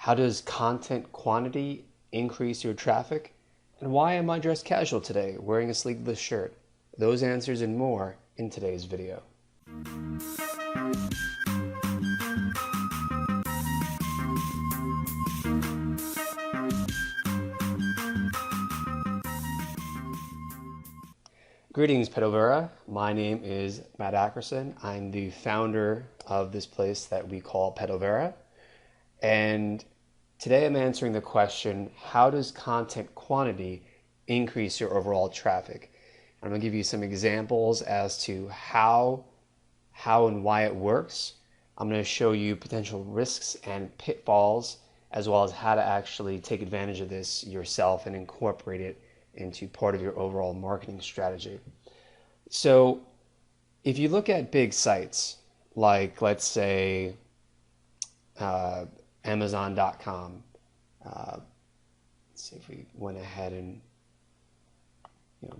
How does content quantity increase your traffic? And why am I dressed casual today, wearing a sleeveless shirt? Those answers and more in today's video. Greetings, Pedovera. My name is Matt Ackerson. I'm the founder of this place that we call Pedovera. And today I'm answering the question, how does content quantity increase your overall traffic? I'm going to give you some examples as to how and why it works. I'm going to show you potential risks and pitfalls, as well as how to actually take advantage of this yourself and incorporate it into part of your overall marketing strategy. So if you look at big sites like, let's say, Amazon.com, let's see if we went ahead and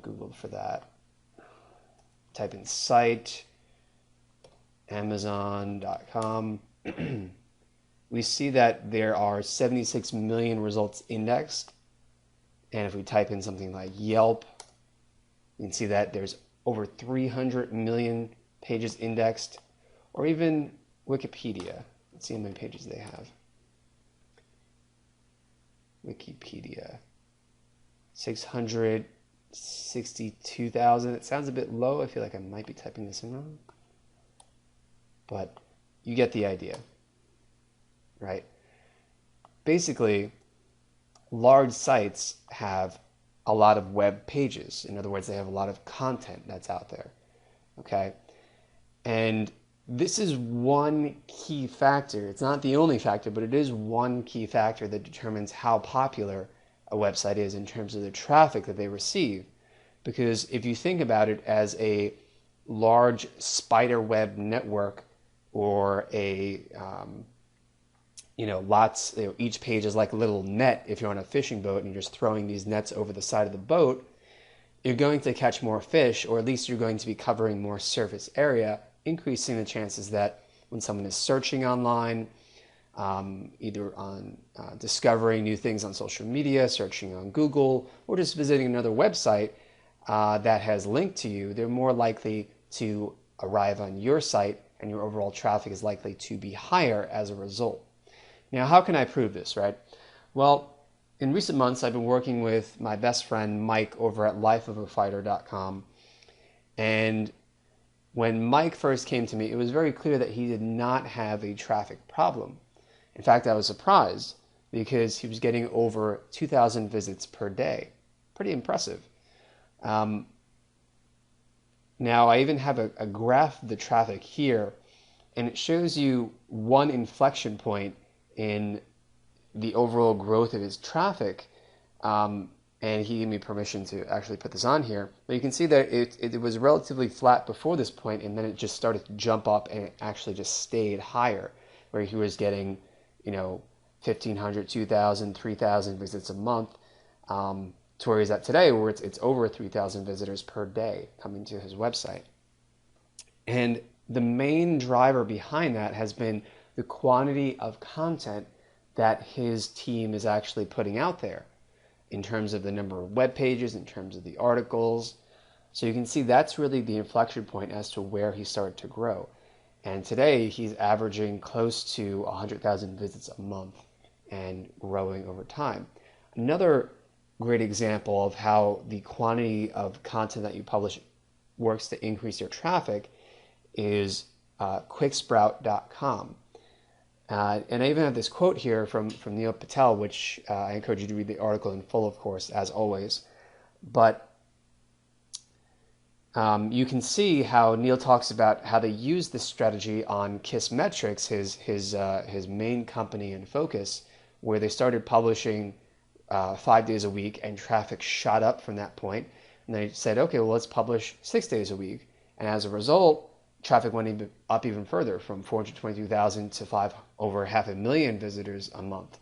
Googled for that. Type in site, Amazon.com. We see that there are 76 million results indexed. And if we type in something like Yelp, you can see that there's over 300 million pages indexed, or even Wikipedia. Let's see how many pages they have. Wikipedia, 662,000. It sounds a bit low. I feel like I might be typing this in wrong, but you get the idea, right? Basically, large sites have a lot of web pages. In other words, they have a lot of content that's out there, okay? And this is one key factor. It's not the only factor, but it is one key factor that determines how popular a website is in terms of the traffic that they receive. Because if you think about it as a large spider web network, or a each page is like a little net. If you're on a fishing boat and you're just throwing these nets over the side of the boat, you're going to catch more fish, or at least you're going to be covering more surface area, increasing the chances that when someone is searching online, either on discovering new things on social media, searching on Google, or just visiting another website that has linked to you, they're more likely to arrive on your site, and your overall traffic is likely to be higher as a result. Now, how can I prove this, right? Well, in recent months, I've been working with my best friend, Mike, over at lifeofafighter.com. And when Mike first came to me, it was very clear that he did not have a traffic problem. In fact, I was surprised because he was getting over 2,000 visits per day. Pretty impressive. Now, I even have a graph of the traffic here, and it shows you one inflection point in the overall growth of his traffic. And he gave me permission to actually put this on here. But you can see that it was relatively flat before this point, and then it just started to jump up, and it actually just stayed higher, where he was getting, 1,500, 2,000, 3,000 visits a month, to where he's at today, where it's over 3,000 visitors per day coming to his website. And the main driver behind that has been the quantity of content that his team is actually putting out there, in terms of the number of web pages, in terms of the articles. So you can see that's really the inflection point as to where he started to grow. And today he's averaging close to 100,000 visits a month and growing over time. Another great example of how the quantity of content that you publish works to increase your traffic is Quicksprout.com. And I even have this quote here from Neil Patel, which I encourage you to read the article in full, of course, as always. But you can see how Neil talks about how they use this strategy on Kissmetrics, his main company and focus, where they started publishing 5 days a week, and traffic shot up from that point. And they said, okay, well, let's publish 6 days a week. And as a result, traffic went up even further, from 422,000 to over 500,000 visitors a month.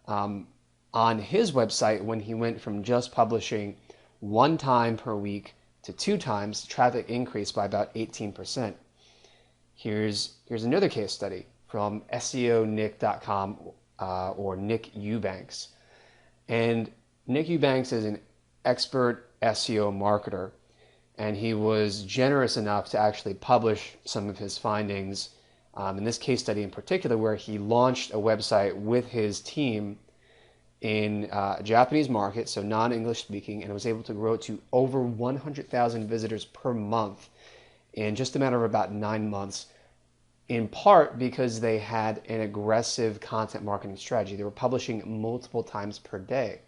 On his website, when he went from just publishing 1 time per week to 2 times, traffic increased by about 18%. Here's another case study from SEOnick.com, or Nick Eubanks. And Nick Eubanks is an expert SEO marketer, and he was generous enough to actually publish some of his findings in this case study in particular, where he launched a website with his team in a Japanese market, so non-English speaking, and was able to grow to over 100,000 visitors per month in just a matter of about 9 months, in part because they had an aggressive content marketing strategy. They were publishing multiple times per day.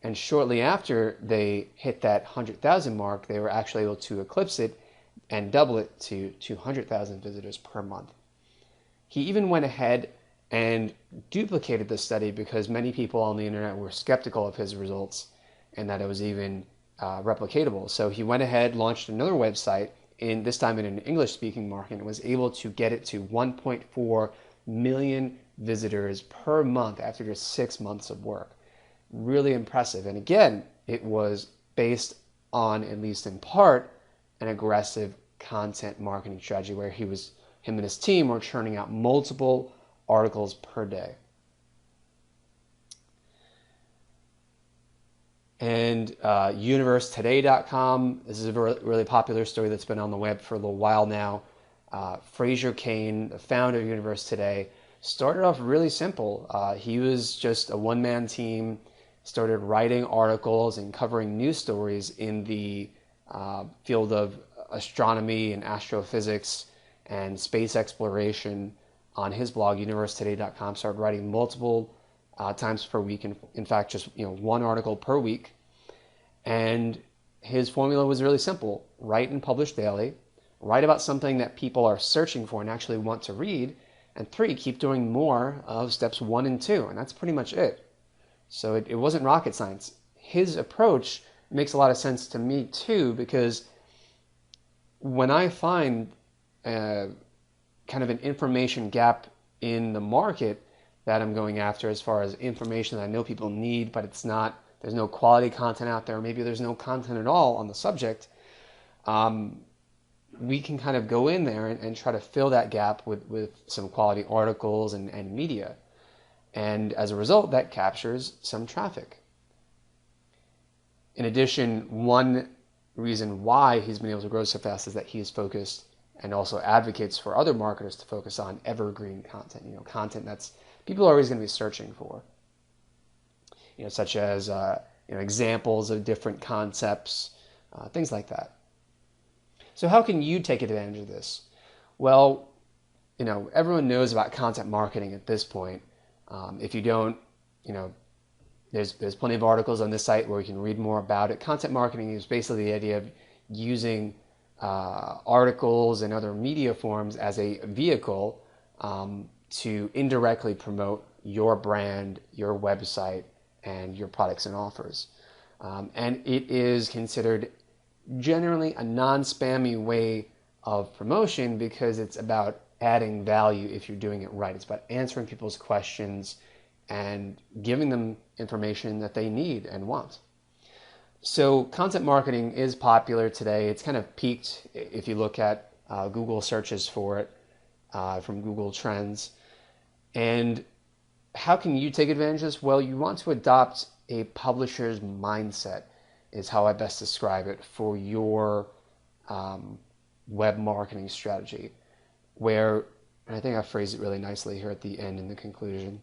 And shortly after they hit that 100,000 mark, they were actually able to eclipse it and double it to 200,000 visitors per month. He even went ahead and duplicated the study because many people on the internet were skeptical of his results and that it was even replicatable. So he went ahead, launched another website, this time in an English-speaking market, and was able to get it to 1.4 million visitors per month after just 6 months of work. Really impressive. And again, it was based on, at least in part, an aggressive content marketing strategy where him and his team were churning out multiple articles per day. And universetoday.com, this is a really popular story that's been on the web for a little while now. Fraser Cain, the founder of Universe Today, started off really simple. He was just a one-man team, started writing articles and covering news stories in the field of astronomy and astrophysics and space exploration on his blog, universetoday.com. Started writing multiple times per week. In fact, just one article per week. And his formula was really simple: write and publish daily, write about something that people are searching for and actually want to read, and 3, keep doing more of steps 1 and 2. And that's pretty much it. So it wasn't rocket science. His approach makes a lot of sense to me too, because when I find kind of an information gap in the market that I'm going after, as far as information that I know people need, but there's no quality content out there, or maybe there's no content at all on the subject, we can kind of go in there and try to fill that gap with some quality articles and media. And as a result, that captures some traffic. In addition, one reason why he's been able to grow so fast is that he is focused and also advocates for other marketers to focus on evergreen content, content that's people are always going to be searching for, such as examples of different concepts, things like that. So how can you take advantage of this? Well, everyone knows about content marketing at this point. If you don't, there's plenty of articles on this site where you can read more about it. Content marketing is basically the idea of using articles and other media forms as a vehicle to indirectly promote your brand, your website, and your products and offers. And it is considered generally a non-spammy way of promotion because it's about adding value if you're doing it right. It's about answering people's questions and giving them information that they need and want. So content marketing is popular today. It's kind of peaked if you look at Google searches for it from Google Trends. And how can you take advantage of this? Well, you want to adopt a publisher's mindset, is how I best describe it, for your web marketing strategy, where, and I think I phrased it really nicely here at the end in the conclusion,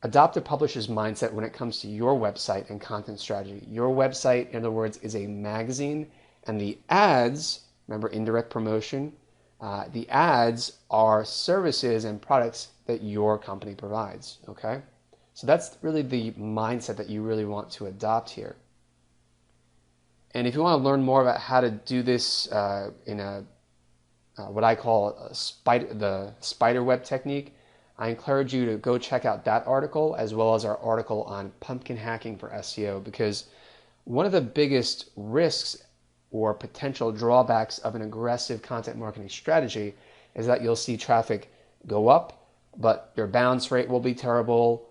adopt a publisher's mindset when it comes to your website and content strategy. Your website, in other words, is a magazine, and the ads, remember indirect promotion, the ads are services and products that your company provides, okay? So that's really the mindset that you really want to adopt here. And if you want to learn more about how to do this in what I call the spider web technique, I encourage you to go check out that article as well as our article on pumpkin hacking for SEO, because one of the biggest risks or potential drawbacks of an aggressive content marketing strategy is that you'll see traffic go up, but your bounce rate will be terrible.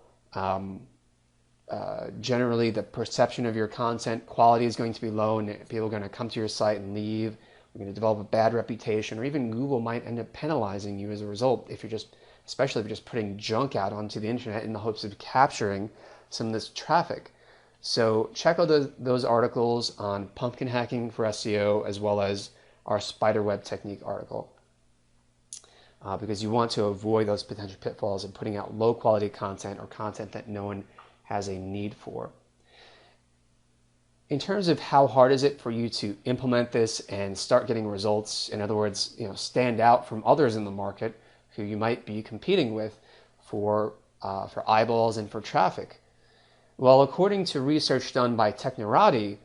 Generally, the perception of your content quality is going to be low, and people are going to come to your site and leave. You're going to develop a bad reputation, or even Google might end up penalizing you as a result if you're just especially if you're just putting junk out onto the internet in the hopes of capturing some of this traffic. So check out those articles on pumpkin hacking for SEO, as well as our spiderweb technique article, because you want to avoid those potential pitfalls of putting out low quality content or content that no one has a need for. In terms of how hard is it for you to implement this and start getting results, in other words, stand out from others in the market who you might be competing with for eyeballs and for traffic? Well, according to research done by Technorati,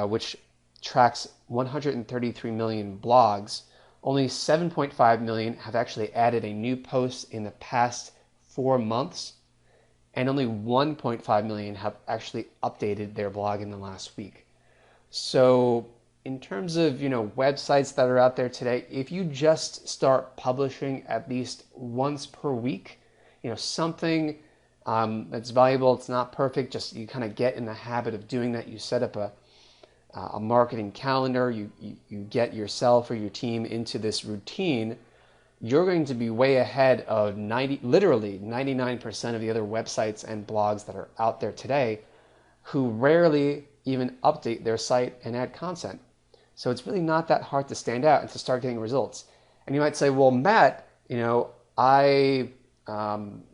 which tracks 133 million blogs, only 7.5 million have actually added a new post in the past 4 months, and only 1.5 million have actually updated their blog in the last week. So in terms of websites that are out there today, if you just start publishing at least once per week, something that's valuable, it's not perfect, just you kind of get in the habit of doing that. You set up a marketing calendar, you get yourself or your team into this routine, you're going to be way ahead of literally 99% of the other websites and blogs that are out there today who rarely even update their site and add content. So it's really not that hard to stand out and to start getting results. And you might say, well, Matt, I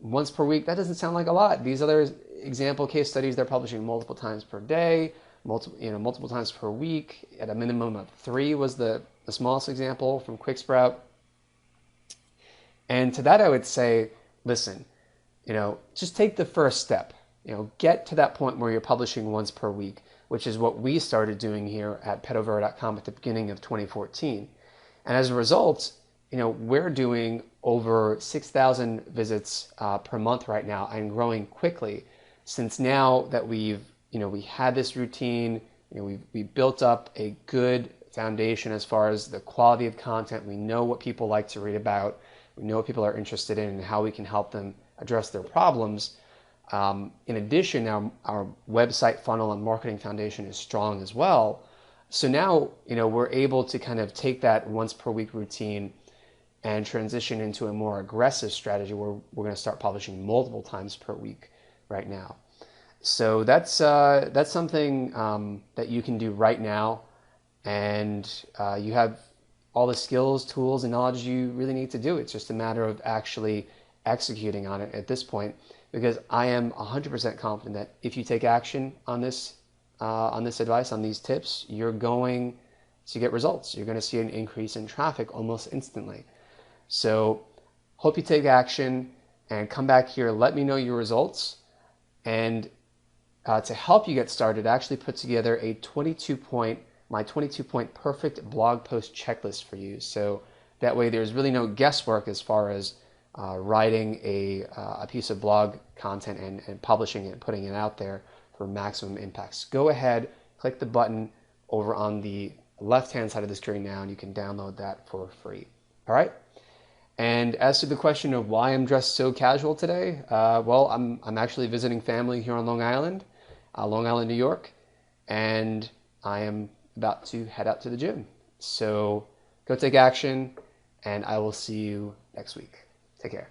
once per week, that doesn't sound like a lot. These other example case studies, they're publishing multiple times per day, multiple times per week, at a minimum of 3 was the smallest example from QuickSprout. And to that I would say, listen, just take the first step. Get to that point where you're publishing once per week, which is what we started doing here at Petovera.com at the beginning of 2014. And as a result, we're doing over 6,000 visits per month right now, and growing quickly, since now that we had this routine, we built up a good foundation as far as the quality of content. We know what people like to read about. We know what people are interested in and how we can help them address their problems. In addition, our website funnel and marketing foundation is strong as well. So now, we're able to kind of take that once per week routine and transition into a more aggressive strategy where we're going to start publishing multiple times per week right now. So that's something that you can do right now, and you have all the skills, tools, and knowledge you really need to do. It's just a matter of actually executing on it at this point, because I am 100% confident that if you take action on this advice, on these tips, you're going to get results. You're going to see an increase in traffic almost instantly. So hope you take action and come back here. Let me know your results. And to help you get started, I actually put together my 22-point perfect blog post checklist for you. So that way there's really no guesswork as far as writing a piece of blog content and publishing it and putting it out there for maximum impacts. Go ahead, click the button over on the left-hand side of the screen now, and you can download that for free. All right? And as to the question of why I'm dressed so casual today, well, I'm actually visiting family here on Long Island, New York, and I am about to head out to the gym. So go take action, and I will see you next week. Take care.